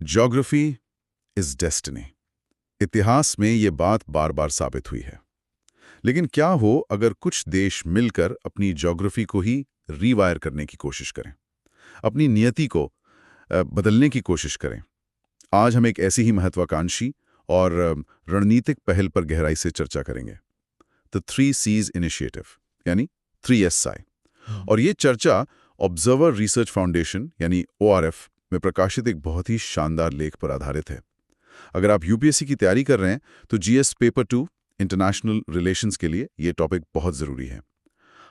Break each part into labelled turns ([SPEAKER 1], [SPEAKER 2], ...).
[SPEAKER 1] Geography is destiny. इतिहास में ये बात बार बार साबित हुई है। लेकिन क्या हो अगर कुछ देश मिलकर अपनी ज्योग्राफी को ही रीवायर करने की कोशिश करें, अपनी नियति को बदलने की कोशिश करें। आज हम एक ऐसी ही महत्वाकांक्षी और रणनीतिक पहल पर गहराई से चर्चा करेंगे, द 3 Cs इनिशिएटिव, यानी 3SI। और ये चर्चा ऑब्जर्वर रिसर्च फाउंडेशन यानी ORF में प्रकाशित एक बहुत ही शानदार लेख पर आधारित है। अगर आप यूपीएससी की तैयारी कर रहे हैं तो जीएस पेपर 2 इंटरनेशनल रिलेशंस के लिए ये टॉपिक बहुत जरूरी है।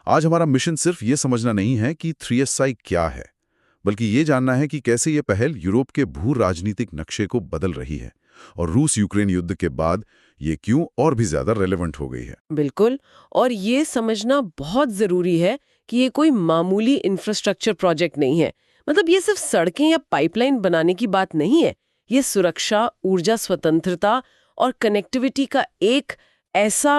[SPEAKER 1] आज हमारा मिशन सिर्फ ये समझना नहीं है कि 3SI क्या है, बल्कि ये जानना है कि कैसे ये पहल यूरोप के भू राजनीतिक नक्शे को बदल रही है और रूस यूक्रेन युद्ध के बाद ये क्यों और भी ज्यादा रेलेवेंट हो गई है।
[SPEAKER 2] बिल्कुल। और ये समझना बहुत जरूरी है कि ये कोई मामूली इंफ्रास्ट्रक्चर प्रोजेक्ट नहीं है। मतलब ये सिर्फ सड़कें या पाइपलाइन बनाने की बात नहीं है। ये सुरक्षा, ऊर्जा स्वतंत्रता और कनेक्टिविटी का एक ऐसा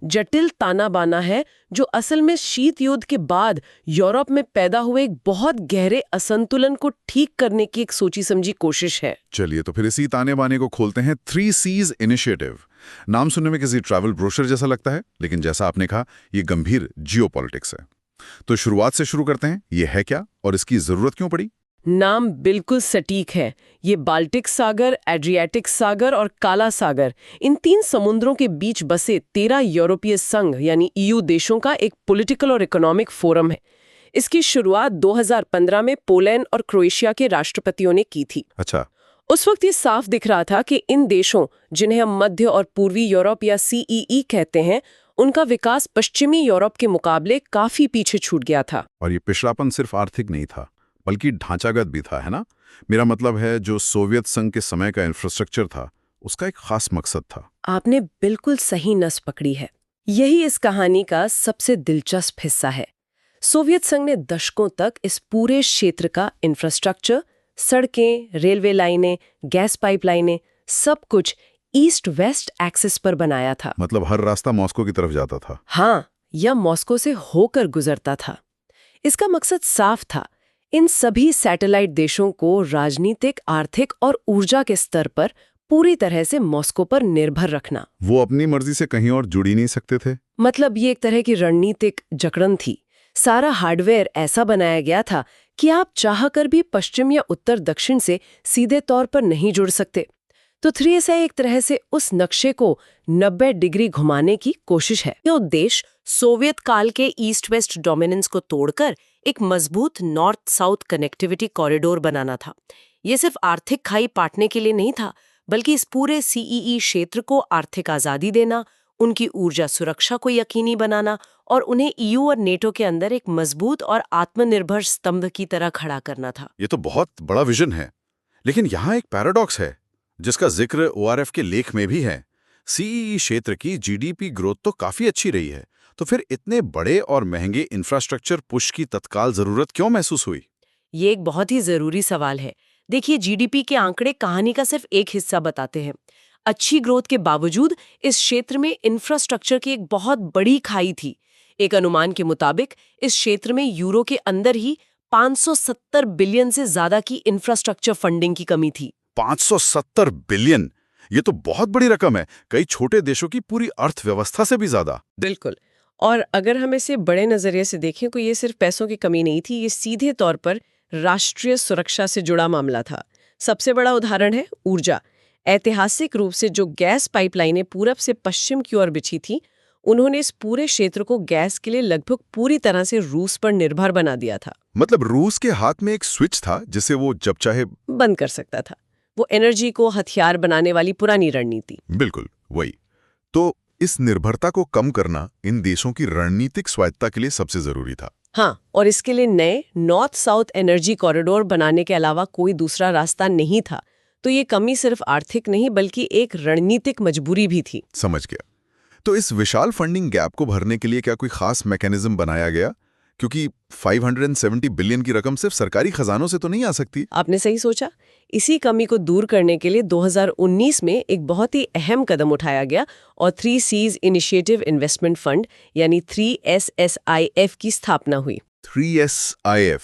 [SPEAKER 2] जटिल ताना बाना है जो असल में शीत युद्ध के बाद यूरोप में पैदा हुए एक बहुत गहरे असंतुलन को ठीक करने की एक सोची समझी कोशिश है।
[SPEAKER 1] चलिए तो फिर इसी ताने बाने को खोलते हैं। 3 Cs इनिशिएटिव। नाम सुनने में किसी ट्रैवल ब्रोशर जैसा लगता है, लेकिन जैसा आपने कहा, ये गंभीर जियोपॉलिटिक्स है। तो शुरुआत से शुरू करते हैं। ये है क्या और इसकी जरूरत क्यों पड़ी?
[SPEAKER 2] नाम बिल्कुल सटीक है। ये बाल्टिक सागर, एड्रियाटिक सागर और काला सागर, इन 3 समुद्रों के बीच बसे 13 यूरोपीय संघ यानी EU देशों का एक पॉलिटिकल और इकोनॉमिक फोरम है। इसकी शुरुआत 2015 में पोलैंड और क्रोएशिया के राष्ट्रपतियों ने की थी।
[SPEAKER 1] अच्छा।
[SPEAKER 2] उस वक्त ये साफ दिख रहा था कि इन देशों, जिन्हें हम मध्य और पूर्वी यूरोप या CEE कहते हैं, उनका विकास पश्चिमी यूरोप के मुकाबले काफी पीछे छूट गया था।
[SPEAKER 1] और ये पिछड़ापन सिर्फ आर्थिक नहीं था, बल्कि ढांचागत भी था, है ना? मेरा मतलब है, जो सोवियत संघ के समय का इंफ्रास्ट्रक्चर था, उसका एक खास मकसद था।
[SPEAKER 2] आपने बिल्कुल सही नस पकड़ी है। यही इस कहानी का सबसे दिलचस्प हिस्सा है। सोवियत संघ ने दशकों तक इस पूरे क्षेत्र का इंफ्रास्ट्रक्चर, सड़कें, रेलवे लाइनें, गैस पाइपलाइनें, सब कुछ ईस्ट वेस्ट एक्सिस पर बनाया था।
[SPEAKER 1] मतलब हर रास्ता मॉस्को की तरफ जाता था।
[SPEAKER 2] हाँ, या मॉस्को से होकर गुजरता था। इसका मकसद साफ था, इन सभी सैटेलाइट देशों को राजनीतिक, आर्थिक और ऊर्जा के स्तर पर पूरी तरह से मॉस्को पर निर्भर रखना।
[SPEAKER 1] वो अपनी मर्जी से कहीं और जुड़ ही नहीं सकते थे।
[SPEAKER 2] मतलब ये एक तरह की रणनीतिक जकड़न थी। सारा हार्डवेयर ऐसा बनाया गया था कि आप चाहकर भी पश्चिम या उत्तर दक्षिण से सीधे तौर पर नहीं जुड़ सकते। तो 3SI एक तरह से उस नक्शे को 90 डिग्री घुमाने की कोशिश है। ये उद्देश्य सोवियत काल के ईस्ट वेस्ट डोमिनेंस को तोड़कर एक मजबूत नॉर्थ साउथ कनेक्टिविटी कॉरिडोर बनाना था। ये सिर्फ आर्थिक खाई पाटने के लिए नहीं था, बल्कि इस पूरे CEE क्षेत्र को आर्थिक आजादी देना, उनकी ऊर्जा सुरक्षा को यकीनी बनाना और उन्हें EU और नेटो के अंदर एक मजबूत और आत्मनिर्भर स्तंभ की तरह खड़ा करना था।
[SPEAKER 1] ये तो बहुत बड़ा विजन है, लेकिन यहाँ एक पैराडॉक्स है जिसका जिक्र ORF के लेख में भी है। CEE क्षेत्र की GDP ग्रोथ तो काफी अच्छी रही है, तो फिर इतने बड़े और महंगे इंफ्रास्ट्रक्चर पुश की तत्काल जरूरत क्यों महसूस हुई?
[SPEAKER 2] ये एक बहुत ही जरूरी सवाल है। देखिए, GDP के आंकड़े कहानी का सिर्फ एक हिस्सा बताते हैं। अच्छी ग्रोथ के बावजूद इस क्षेत्र में इंफ्रास्ट्रक्चर की एक बहुत बड़ी खाई थी। एक अनुमान के मुताबिक इस क्षेत्र में यूरो के अंदर ही 570 बिलियन से ज्यादा की इंफ्रास्ट्रक्चर फंडिंग की कमी थी।
[SPEAKER 1] 570 बिलियन, ये तो बहुत बड़ी रकम है, कई छोटे देशों की पूरी अर्थव्यवस्था से भी ज्यादा।
[SPEAKER 2] बिल्कुल। और अगर हम इसे बड़े नजरिए से देखें तो ये सिर्फ पैसों की कमी नहीं थी, ये सीधे तौर पर राष्ट्रीय सुरक्षा से जुड़ा मामला था। सबसे बड़ा उदाहरण है ऊर्जा। ऐतिहासिक रूप से जो गैस पाइपलाइनें पूरब से पश्चिम की ओर बिछी थी, उन्होंने इस पूरे क्षेत्र को गैस के लिए लगभग पूरी तरह से रूस पर निर्भर बना दिया था।
[SPEAKER 1] मतलब रूस के हाथ में एक स्विच था जिसे वो जब चाहे
[SPEAKER 2] बंद कर सकता था। वो एनर्जी को हथियार बनाने वाली पुरानी रणनीति।
[SPEAKER 1] बिल्कुल वही। तो इस निर्भरता को कम करना इन देशों की रणनीतिक स्वायत्ता के लिए सबसे जरूरी था।
[SPEAKER 2] हाँ, और इसके लिए नए नॉर्थ साउथ एनर्जी कॉरिडोर बनाने के अलावा कोई दूसरा रास्ता नहीं था। तो ये कमी सिर्फ आर्थिक नहीं बल्कि एक रणनीतिक मजबूरी भी थी।
[SPEAKER 1] समझ गया। तो इस विशाल फंडिंग गैप को भरने के लिए क्या कोई खास मैकेनिज्म बनाया गया? क्योंकि 570 बिलियन की रकम सिर्फ सरकारी खजानों से तो नहीं आ सकती।
[SPEAKER 2] आपने सही सोचा। इसी कमी को दूर करने के लिए 2019 में एक बहुत ही अहम कदम उठाया गया और 3 Cs इनिशिएटिव इन्वेस्टमेंट फंड यानी 3SSIF की स्थापना हुई।
[SPEAKER 1] 3SIF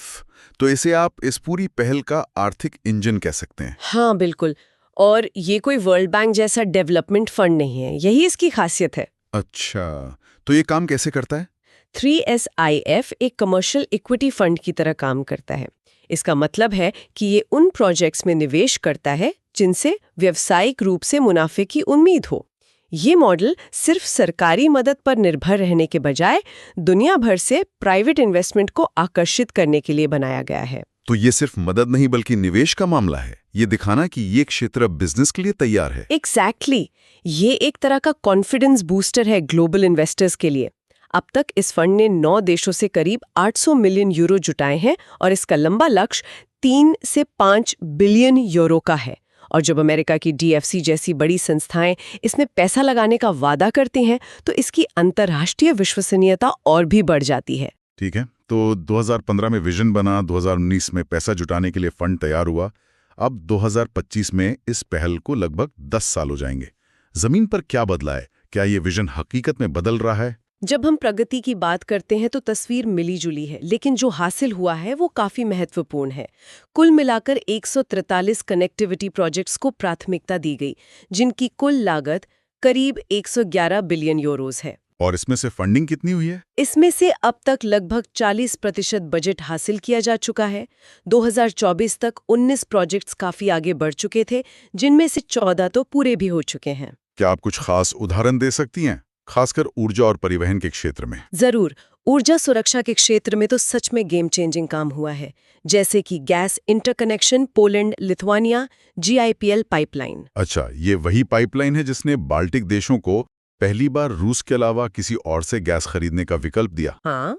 [SPEAKER 1] तो इसे आप इस पूरी पहल का आर्थिक इंजन कह सकते हैं।
[SPEAKER 2] हाँ बिल्कुल। और ये कोई वर्ल्ड बैंक जैसा डेवलपमेंट फंड नहीं है, यही इसकी खासियत है।
[SPEAKER 1] अच्छा, तो ये काम कैसे करता है?
[SPEAKER 2] 3SIF एक कमर्शियल इक्विटी फंड की तरह काम करता है। इसका मतलब है कि ये उन प्रोजेक्ट्स में निवेश करता है जिनसे व्यावसायिक रूप से मुनाफे की उम्मीद हो। ये मॉडल सिर्फ सरकारी मदद पर निर्भर रहने के बजाय दुनिया भर से प्राइवेट इन्वेस्टमेंट को आकर्षित करने के लिए बनाया गया है।
[SPEAKER 1] तो ये सिर्फ मदद नहीं बल्कि निवेश का मामला है, ये दिखाना कि ये क्षेत्र अब बिजनेस के लिए तैयार है।
[SPEAKER 2] एग्जैक्टली ये एक तरह का कॉन्फिडेंस बूस्टर है ग्लोबल इन्वेस्टर्स के लिए। अब तक इस फंड ने 9 देशों से करीब 800 मिलियन यूरो जुटाए हैं और इसका लंबा लक्ष्य 3 से 5 बिलियन यूरो का है। और जब अमेरिका की DFC जैसी बड़ी संस्थाएं इसमें पैसा लगाने का वादा करती हैं तो इसकी अंतर्राष्ट्रीय विश्वसनीयता और भी बढ़ जाती है।
[SPEAKER 1] ठीक है, तो 2015 में विजन बना, 2019 में पैसा जुटाने के लिए फंड तैयार हुआ। अब 2025 में इस पहल को लगभग 10 साल हो जाएंगे। जमीन पर क्या बदला है? क्या ये विजन हकीकत में बदल रहा है?
[SPEAKER 2] जब हम प्रगति की बात करते हैं तो तस्वीर मिली-जुली है, लेकिन जो हासिल हुआ है वो काफी महत्वपूर्ण है। कुल मिलाकर 143 कनेक्टिविटी प्रोजेक्ट्स को प्राथमिकता दी गई, जिनकी कुल लागत करीब 111 बिलियन यूरोस है।
[SPEAKER 1] और इसमें से फंडिंग कितनी हुई है?
[SPEAKER 2] इसमें से अब तक लगभग 40% बजट हासिल किया जा चुका है। 2024 तक 19 प्रोजेक्ट्स काफी आगे बढ़ चुके थे, जिनमें से 14 तो पूरे भी हो चुके हैं।
[SPEAKER 1] क्या आप कुछ खास उदाहरण दे सकती हैं, खासकर ऊर्जा और परिवहन के क्षेत्र में?
[SPEAKER 2] जरूर। ऊर्जा सुरक्षा के क्षेत्र में तो सच में गेम चेंजिंग काम हुआ है, जैसे कि gas interconnection Poland Lithuania GIPL pipeline.
[SPEAKER 1] अच्छा, ये वही पाइपलाइन है जिसने बाल्टिक देशों को पहली बार रूस के अलावा किसी और से गैस खरीदने का विकल्प दिया।
[SPEAKER 2] हाँ,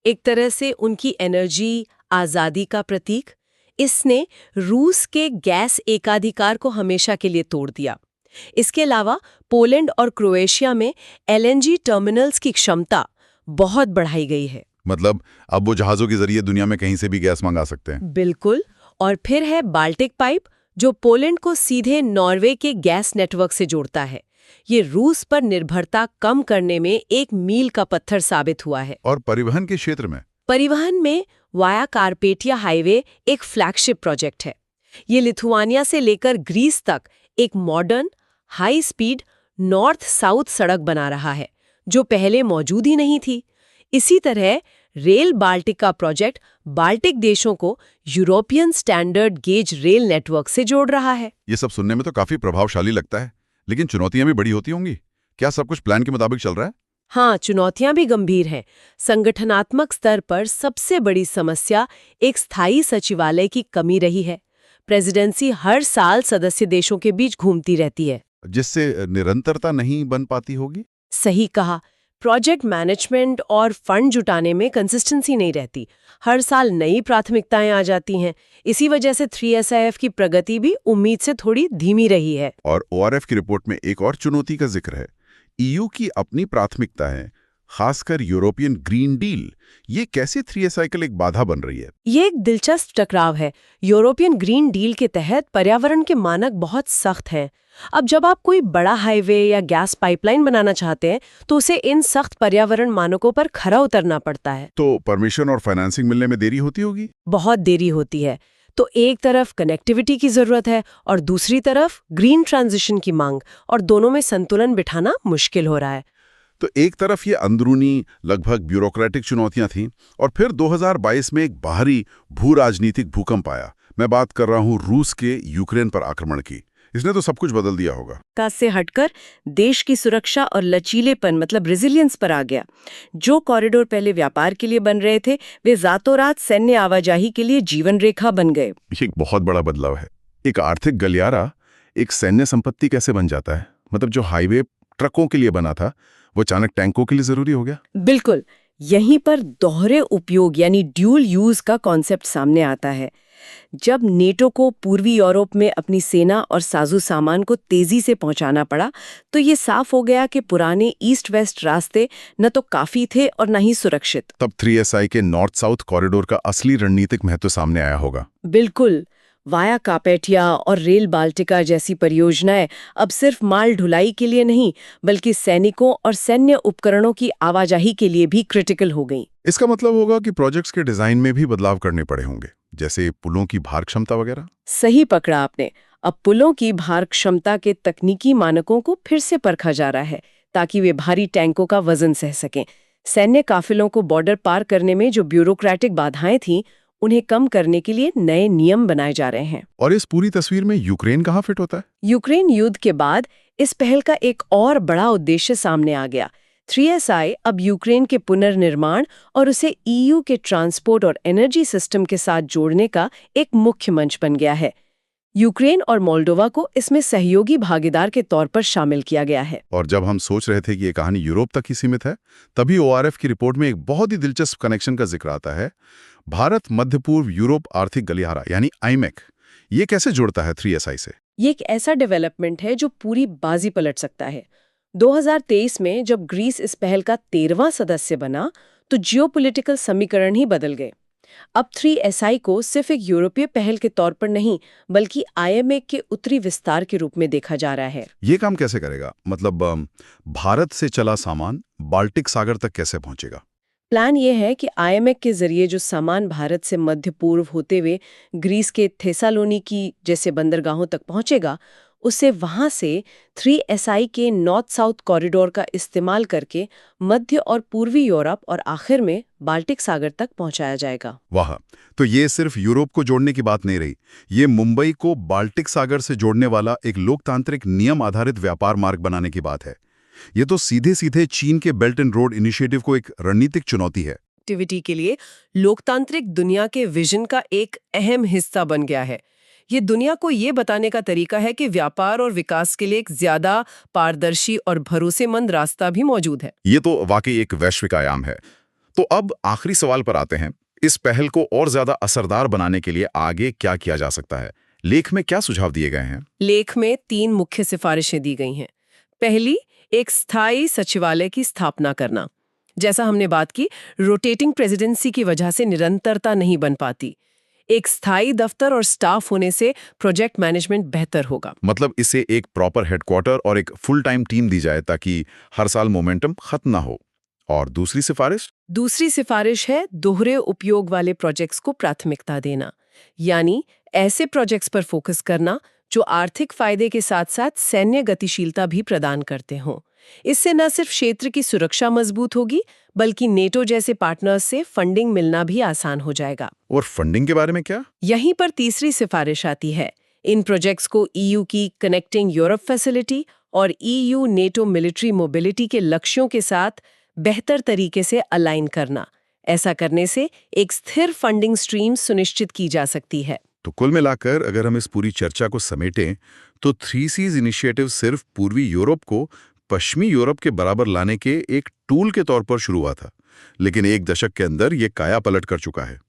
[SPEAKER 2] एक तरह से उनकी एनर्जी आजादी का प्रतीक। इसने रूस के गैस एकाधिकार को हमेशा के लिए तोड़ दिया। इसके अलावा पोलैंड और क्रोएशिया में LNG टर्मिनल्स की क्षमता बहुत बढ़ाई गई है।
[SPEAKER 1] मतलब अब वो जहाजों के जरिए दुनिया में कहीं से भी गैस मंगा सकते हैं।
[SPEAKER 2] बिल्कुल। और फिर है बाल्टिक पाइप, जो पोलैंड को सीधे नॉर्वे के गैस नेटवर्क से जोड़ता है। ये रूस पर निर्भरता कम करने में एक मील का पत्थर साबित हुआ है।
[SPEAKER 1] और परिवहन के क्षेत्र में?
[SPEAKER 2] परिवहन में वाया कारपेटिया हाईवे एक फ्लैगशिप प्रोजेक्ट है। ये लिथुआनिया से लेकर ग्रीस तक एक modern high speed north south सड़क बना रहा है, जो पहले मौजूद ही नहीं थी। इसी तरह रेल बाल्टिका प्रोजेक्ट बाल्टिक देशों को European standard gauge rail network से जोड़ रहा है।
[SPEAKER 1] ये सब सुनने में तो काफी प्रभावशाली लगता है, लेकिन चुनौतियां भी बड़ी होती होंगी। क्या सब कुछ प्लान के मुताबिक चल रहा है?
[SPEAKER 2] हाँ, चुनौतियां भी गंभीर हैं। संगठनात्मक स्तर पर सबसे बड़ी समस्या एक स्थायी सचिवालय की कमी रही है। प्रेसिडेंसी हर साल सदस्य देशों के बीच घूमती रहती है,
[SPEAKER 1] जिससे निरंतरता नहीं बन पाती होगी।
[SPEAKER 2] सही कहा। प्रोजेक्ट मैनेजमेंट और फंड जुटाने में कंसिस्टेंसी नहीं रहती। हर साल नई प्राथमिकताएं आ जाती हैं। इसी वजह से 3SIF की प्रगति भी उम्मीद से थोड़ी धीमी रही है।
[SPEAKER 1] और ORF की रिपोर्ट में एक और चुनौती का जिक्र है। EU की अपनी प्राथमिकता है, खासकर यूरोपियन ग्रीन डील। ये कैसे 3SI के लिए एक बाधा बन रही है?
[SPEAKER 2] ये एक दिलचस्प टकराव है। यूरोपियन ग्रीन डील के तहत पर्यावरण के मानक बहुत सख्त हैं। अब जब आप कोई बड़ा हाईवे या गैस पाइपलाइन बनाना चाहते हैं तो उसे इन सख्त पर्यावरण मानकों पर खरा उतरना पड़ता है।
[SPEAKER 1] तो परमिशन और फाइनेंसिंग मिलने में देरी होती होगी?
[SPEAKER 2] बहुत देरी होती है। तो एक तरफ कनेक्टिविटी की जरूरत है और दूसरी तरफ ग्रीन ट्रांजिशन की मांग, और दोनों में संतुलन बिठाना मुश्किल हो रहा है।
[SPEAKER 1] तो एक तरफ ये अंदरूनी लगभग ब्यूरोक्रेटिक चुनौतियां थीं, और फिर 2022 में एक बाहरी भू राजनीतिक भूकंप आया। मैं बात कर रहा हूं रूस के यूक्रेन पर आक्रमण की। इसने तो सब कुछ बदल दिया होगा।
[SPEAKER 2] काज से हटकर देश की सुरक्षा और लचीलेपन मतलब रेजिलियंस पर आ गया। जो कॉरिडोर पहले व्यापार के लिए बन रहे थे, वे रातों रात सैन्य आवाजाही के लिए जीवन रेखा बन गए।
[SPEAKER 1] ये एक बहुत बड़ा बदलाव है। एक आर्थिक गलियारा एक सैन्य संपत्ति कैसे बन जाता है? मतलब जो हाईवे ट्रकों के लिए बना था, वो अचानक टैंकों के लिए जरूरी हो गया।
[SPEAKER 2] बिल्कुल, यहीं पर दोहरे उपयोग यानी ड्यूल यूज का कॉन्सेप्ट सामने आता है। जब नेटो को पूर्वी यूरोप में अपनी सेना और साजो सामान को तेजी से पहुंचाना पड़ा, तो ये साफ हो गया कि पुराने ईस्ट वेस्ट रास्ते न तो काफी थे और न ही सुरक्षित।
[SPEAKER 1] तब 3SI के नॉर्थ साउथ कॉरिडोर का असली रणनीतिक महत्व सामने आया होगा।
[SPEAKER 2] बिल्कुल। वाया कापेटिया और रेल बाल्टिका जैसी परियोजनाएं अब सिर्फ माल ढुलाई के लिए नहीं, बल्कि सैनिकों और सैन्य उपकरणों की आवाजाही के लिए भी क्रिटिकल हो गईं।
[SPEAKER 1] इसका मतलब होगा कि प्रोजेक्ट्स के डिजाइन में भी बदलाव करने पड़े होंगे। जैसे पुलों की भार क्षमता वगैरह?
[SPEAKER 2] सही पकड़ा आपने। अब पुलों की भार क्षमता के तकनीकी मानकों को फिर से परखा जा रहा है ताकि वे भारी टैंकों का वजन सह सकें। सैन्य काफिलों को बॉर्डर पार करने में जो ब्यूरोक्रेटिक बाधाएं थीं, उन्हें कम करने के लिए नए नियम बनाए जा रहे हैं।
[SPEAKER 1] और इस पूरी तस्वीर में यूक्रेन कहाँ फिट होता है?
[SPEAKER 2] यूक्रेन युद्ध के बाद इस पहल का एक और बड़ा उद्देश्य सामने आ गया। 3SI अब यूक्रेन के पुनर्निर्माण और उसे EU के ट्रांसपोर्ट और एनर्जी सिस्टम के साथ जोड़ने का एक मुख्य मंच बन गया है। यूक्रेन और मोल्डोवा को इसमें सहयोगी भागीदार के तौर पर शामिल किया गया है।
[SPEAKER 1] और जब हम सोच रहे थे कि ये कहानी यूरोप तक ही सीमित है, तभी ORF की रिपोर्ट में एक बहुत ही दिलचस्प कनेक्शन का जिक्र आता है। भारत मध्य पूर्व यूरोप आर्थिक गलियारा यानी IMEC, ये कैसे जुड़ता है 3SI से?
[SPEAKER 2] ये एक ऐसा डेवलपमेंट है जो पूरी बाजी पलट सकता है। 2023 में जब ग्रीस इस पहल का 13वां सदस्य बना, तो जियोपॉलिटिकल समीकरण ही बदल गए। अब 3SI को सिर्फ एक यूरोपीय पहल के तौर पर नहीं, बल्कि IMEC के उत्तरी विस्तार के रूप में देखा जा रहा है।
[SPEAKER 1] ये काम कैसे करेगा? मतलब भारत से चला सामान बाल्टिक सागर तक कैसे पहुंचेगा?
[SPEAKER 2] प्लान ये है कि IMEC के जरिए जो सामान भारत से मध्य पूर्व होते हुए ग्रीस के थेसालोनिकी जैसे बंदरगाहों तक पहुंचेगा, उसे वहां से 3SI के नॉर्थ साउथ कॉरिडोर का इस्तेमाल करके मध्य और पूर्वी यूरोप और आखिर में बाल्टिक सागर तक पहुंचाया जाएगा।
[SPEAKER 1] वाह! तो ये सिर्फ यूरोप को जोड़ने की बात नहीं रही, ये मुंबई को बाल्टिक सागर से जोड़ने वाला एक लोकतांत्रिक नियम आधारित व्यापार मार्ग बनाने की बात है। ये तो सीधे सीधे चीन के बेल्ट एंड रोड इनिशिएटिव को एक रणनीतिक चुनौती है।
[SPEAKER 2] एक्टिविटी के लिए लोकतांत्रिक दुनिया के विजन का एक अहम हिस्सा बन गया है। ये दुनिया को ये बताने का तरीका है कि व्यापार और विकास के लिए एक ज्यादा पारदर्शी और भरोसेमंद रास्ता भी मौजूद है।
[SPEAKER 1] ये तो वाकई एक वैश्विक आयाम है। तो अब आखिरी सवाल पर आते हैं। इस पहल को और ज्यादा असरदार बनाने के लिए आगे क्या किया जा सकता है? लेख में क्या सुझाव दिए गए हैं?
[SPEAKER 2] लेख में 3 मुख्य सिफारिशें दी गई हैं। पहली, एक स्थायी सचिवालय की स्थापना करना। जैसा हमने बात की, रोटेटिंग प्रेसिडेंसी की वजह से निरंतरता नहीं बन पाती। एक स्थायी दफ्तर और स्टाफ होने से प्रोजेक्ट मैनेजमेंट बेहतर होगा।
[SPEAKER 1] मतलब इसे एक प्रॉपर हेडक्वार्टर और एक फुल टाइम टीम दी जाए ताकि हर साल मोमेंटम खत्म ना हो। और दूसरी सिफारिश?
[SPEAKER 2] दूसरी सिफारिश है दोहरे उपयोग वाले प्रोजेक्ट्स को प्राथमिकता देना, यानी ऐसे प्रोजेक्ट्स पर फोकस करना जो आर्थिक फायदे के साथ साथ सैन्य गतिशीलता भी प्रदान करते हों। इससे न सिर्फ क्षेत्र की सुरक्षा मजबूत होगी, बल्कि नेटो जैसे पार्टनर्स से फंडिंग मिलना भी आसान हो जाएगा।
[SPEAKER 1] और फंडिंग के बारे में क्या?
[SPEAKER 2] यहीं पर तीसरी सिफारिश आती है। इन प्रोजेक्ट्स को EU की कनेक्टिंग यूरोप फैसिलिटी और EU नेटो मिलिट्री मोबिलिटी के लक्ष्यों के साथ बेहतर तरीके से अलाइन करना। ऐसा करने से एक स्थिर फंडिंग स्ट्रीम सुनिश्चित की जा सकती है।
[SPEAKER 1] तो कुल मिलाकर अगर हम इस पूरी चर्चा को समेटें, तो 3Cs इनिशिएटिव सिर्फ पूर्वी यूरोप को पश्चिमी यूरोप के बराबर लाने के एक टूल के तौर पर शुरू हुआ था, लेकिन एक दशक के अंदर ये काया पलट कर चुका है।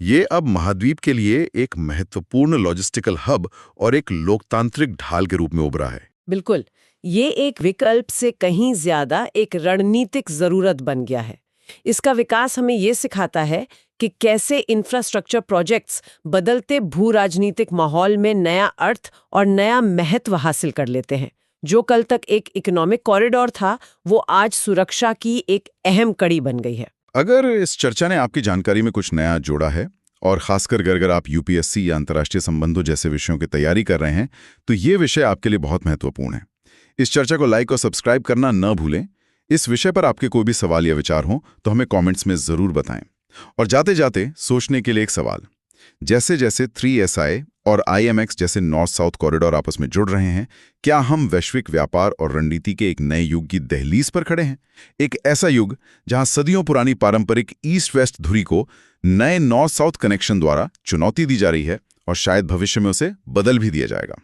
[SPEAKER 1] ये अब महाद्वीप के लिए एक महत्वपूर्ण लॉजिस्टिकल हब और एक लोकतांत्रिक ढाल के रूप में उभरा है।
[SPEAKER 2] बिल्कुल, ये एक विकल्प से कहीं ज्यादा एक रणनीतिक जरूरत बन गया है। इसका विकास हमें ये सिखाता है कि कैसे इंफ्रास्ट्रक्चर प्रोजेक्ट्स बदलते भू राजनीतिक माहौल में नया अर्थ और नया महत्व हासिल कर लेते हैं। जो कल तक एक इकोनॉमिक कॉरिडोर था, वो आज सुरक्षा की एक अहम कड़ी बन गई है।
[SPEAKER 1] अगर इस चर्चा ने आपकी जानकारी में कुछ नया जोड़ा है, और खासकर अगर आप UPSC या अंतर्राष्ट्रीय संबंधों जैसे विषयों की तैयारी कर रहे हैं, तो ये विषय आपके लिए बहुत महत्वपूर्ण है। इस चर्चा को लाइक और सब्सक्राइब करना न भूलें। इस विषय पर आपके कोई भी सवाल या विचार हो तो हमें कमेंट्स में जरूर बताएं। और जाते जाते सोचने के लिए एक सवाल, जैसे जैसे 3SI और IMEC जैसे नॉर्थ साउथ कॉरिडोर आपस में जुड़ रहे हैं, क्या हम वैश्विक व्यापार और रणनीति के एक नए युग की दहलीज पर खड़े हैं? एक ऐसा युग जहां सदियों पुरानी पारंपरिक ईस्ट वेस्ट धुरी को नए नॉर्थ साउथ कनेक्शन द्वारा चुनौती दी जा रही है और शायद भविष्य में उसे बदल भी दिया जाएगा।